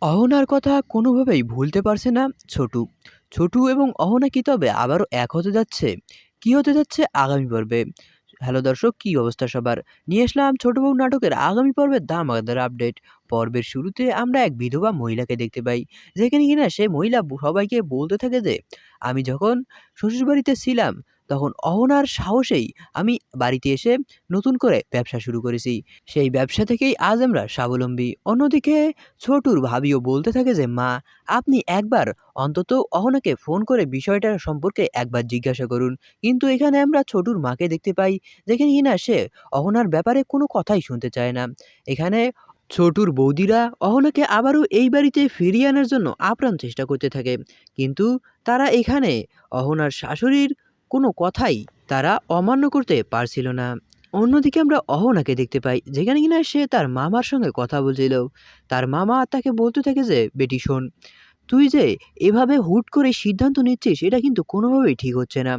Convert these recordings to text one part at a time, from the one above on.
অহনার কথা কোনোভাবেই ভুলতে পারছে না ছোটু। ছোটু এবং অহনা কি তবে আবারও এক হতে যাচ্ছে? কি হতে যাচ্ছে আগামী পর্বে? হ্যালো দর্শক, কি অবস্থা সবার? নিয়ে আসলাম ছোট বউ নাটকের আগামী পর্বের ধামাকাদার আপডেট। পর্বের শুরুতে আমরা এক বিধবা মহিলাকে দেখতে পাই, যেখানে কিনা সে মহিলা সবাইকে বলতে থাকে যে, আমি যখন শ্বশুরবাড়িতে ছিলাম তখন অহনার সাহসেই আমি বাড়িতে এসে নতুন করে ব্যবসা শুরু করেছি। সেই ব্যবসা থেকেই আজ আমরা স্বাবলম্বী। অন্যদিকে ছোটুর ভাবিও বলতে থাকে যে, মা, আপনি একবার অন্তত অহনাকে ফোন করে বিষয়টা সম্পর্কে একবার জিজ্ঞাসা করুন। কিন্তু এখানে আমরা ছোটুর মাকে দেখতে পাই, যেখানে কিনা সে অহনার ব্যাপারে কোনো কথাই শুনতে চায় না। এখানে ছোটুর বৌদিরা অহনাকে আবারও এই বাড়িতে ফিরিয়ে আনার জন্য আপ্রাণ চেষ্টা করতে থাকে, কিন্তু তারা এখানে অহনার শাশুড়ির কোনো কথাই তারা অমান্য করতে পারছিল না। অন্যদিকে আমরা অহনাকে দেখতে পাই, যেখানে কিনা সে তার মামার সঙ্গে কথা বলছিল। তার মামা তাকে বলতে থাকে যে, বেটি শোন, তুই যে এভাবে হুট করে সিদ্ধান্ত নিচ্ছিস এটা কিন্তু কোনোভাবেই ঠিক হচ্ছে না।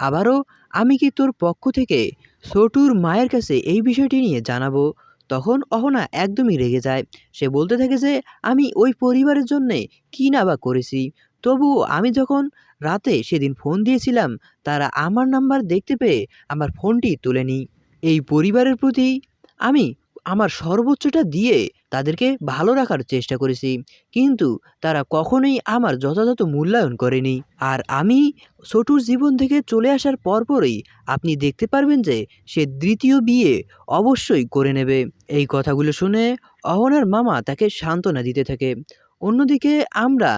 আবারও আমি কি তোর পক্ষ থেকে ছোটুর মায়ের কাছে এই বিষয়টি নিয়ে জানাবো? তখন অহনা একদমই রেগে যায়। সে বলতে থাকে যে, আমি ওই পরিবারের জন্যে কি না বা করেছি, তবুও আমি যখন রাতে সেদিন ফোন দিয়েছিলাম তারা আমার নাম্বার দেখতে পেয়ে আমার ফোনটি তুলে নিই। এই পরিবারের প্রতি আমি আমার সর্বোচ্চটা দিয়ে তাদেরকে ভালো রাখার চেষ্টা করেছি, কিন্তু তারা কখনোই আমার যথাযথ মূল্যায়ন করেনি। আর আমি ছোটুর জীবন থেকে চলে আসার পরপরই আপনি দেখতে পারবেন যে সে দ্বিতীয় বিয়ে অবশ্যই করে নেবে। এই কথাগুলো শুনে অহনার মামা তাকে সান্ত্বনা দিতে থাকে। অন্যদিকে আমরা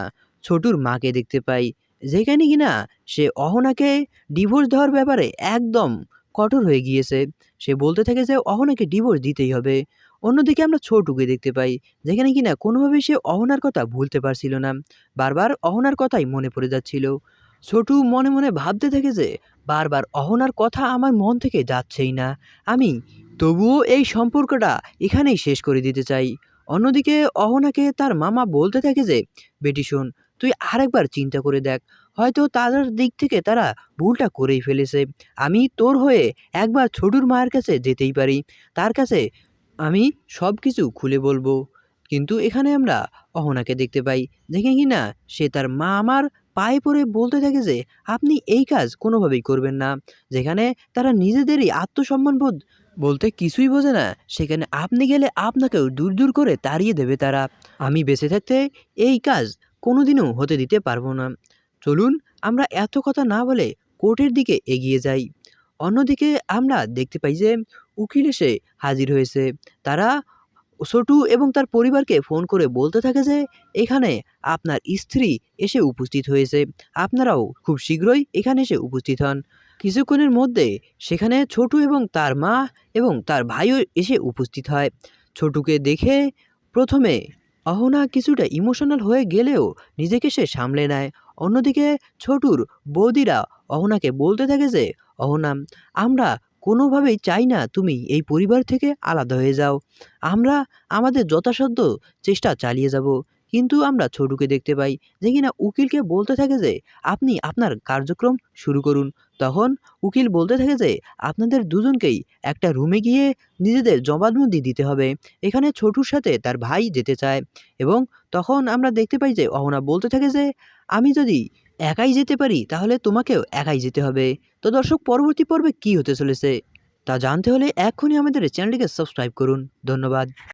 ছোটুর মাকে দেখতে পাই, যেখানে কিনা সে অহনাকে ডিভোর্স দেওয়ার ব্যাপারে একদম কঠোর হয়ে গিয়েছে। সে বলতে থাকে যে অহনাকে ডিভোর্স দিতেই হবে। অন্যদিকে আমরা ছোটুকে দেখতে পাই, যেখানে কিনা কোনোভাবেই সে অহনার কথা ভুলতে পারছিল না। বারবার অহনার কথাই মনে পড়ে যাচ্ছিল। ছোটু মনে মনে ভাবতে থাকে যে, বারবার অহনার কথা আমার মন থেকে যাচ্ছেই না। আমি তবুও এই সম্পর্কটা এখানেই শেষ করে দিতে চাই। অন্যদিকে অহনাকে তার মামা বলতে থাকে যে, বেটি শোন, তুই আরেকবার চিন্তা করে দেখ, হয়তো তাদের দিক থেকে তারা ভুলটা করেই ফেলেছে। আমি তোর হয়ে একবার ছোটুর মায়ের কাছে যেতেই পারি, তার কাছে আমি সব কিছু খুলে বলবো। কিন্তু এখানে আমরা অহনাকে দেখতে পাই, দেখে কি না সে তার মা আমার পায়ে পড়ে বলতে থাকে যে, আপনি এই কাজ কোনোভাবেই করবেন না। যেখানে তারা নিজেদেরই আত্মসম্মানবোধ বলতে কিছুই বোঝে না, সেখানে আপনি গেলে আপনাকেও দূর দূর করে তাড়িয়ে দেবে তারা। আমি বেঁচে থাকতে এই কাজ কোনোদিনও হতে দিতে পারবো না। চলুন আমরা এত কথা না বলে কোর্টের দিকে এগিয়ে যাই। অন্যদিকে আমরা দেখতে পাই যে উকিল এসে হাজির হয়েছে। তারা ছোটু এবং তার পরিবারকে ফোন করে বলতে থাকে যে, এখানে আপনার স্ত্রী এসে উপস্থিত হয়েছে, আপনারাও খুব শীঘ্রই এখানে এসে উপস্থিত হন। কিছুক্ষণের মধ্যে সেখানে ছোটু এবং তার মা এবং তার ভাইও এসে উপস্থিত হয়। ছোটুকে দেখে প্রথমে অহনা কিছুটা ইমোশনাল হয়ে গেলেও নিজেকে সে সামলে নেয়। অন্যদিকে ছোটুর বৌদিরা অহনাকে বলতে থাকে যে, অহনা, আমরা কোনোভাবেই চাই না তুমি এই পরিবার থেকে আলাদা হয়ে যাও। আমরা আমাদের যথাসাধ্য চেষ্টা চালিয়ে যাব। কিন্তু আমরা ছোটুকে দেখতে পাই, যে কিনা উকিলকে বলতে থাকে যে, আপনি আপনার কার্যক্রম শুরু করুন। তখন উকিল বলতে থাকে যে, আপনাদের দুজনকেই একটা রুমে গিয়ে নিজেদের জবানবন্দি দিতে হবে। এখানে ছোটুর সাথে তার ভাই যেতে চায়, এবং তখন আমরা দেখতে পাই যে অহনা বলতে থাকে যে, আমি যদি একাই যেতে পারি তাহলে তোমাকেও একাই যেতে হবে। তো দর্শক, পরবর্তী পর্বে কী হতে চলেছে তা জানতে হলে এক্ষুনি আমাদের চ্যানেলটিকে সাবস্ক্রাইব করুন। ধন্যবাদ।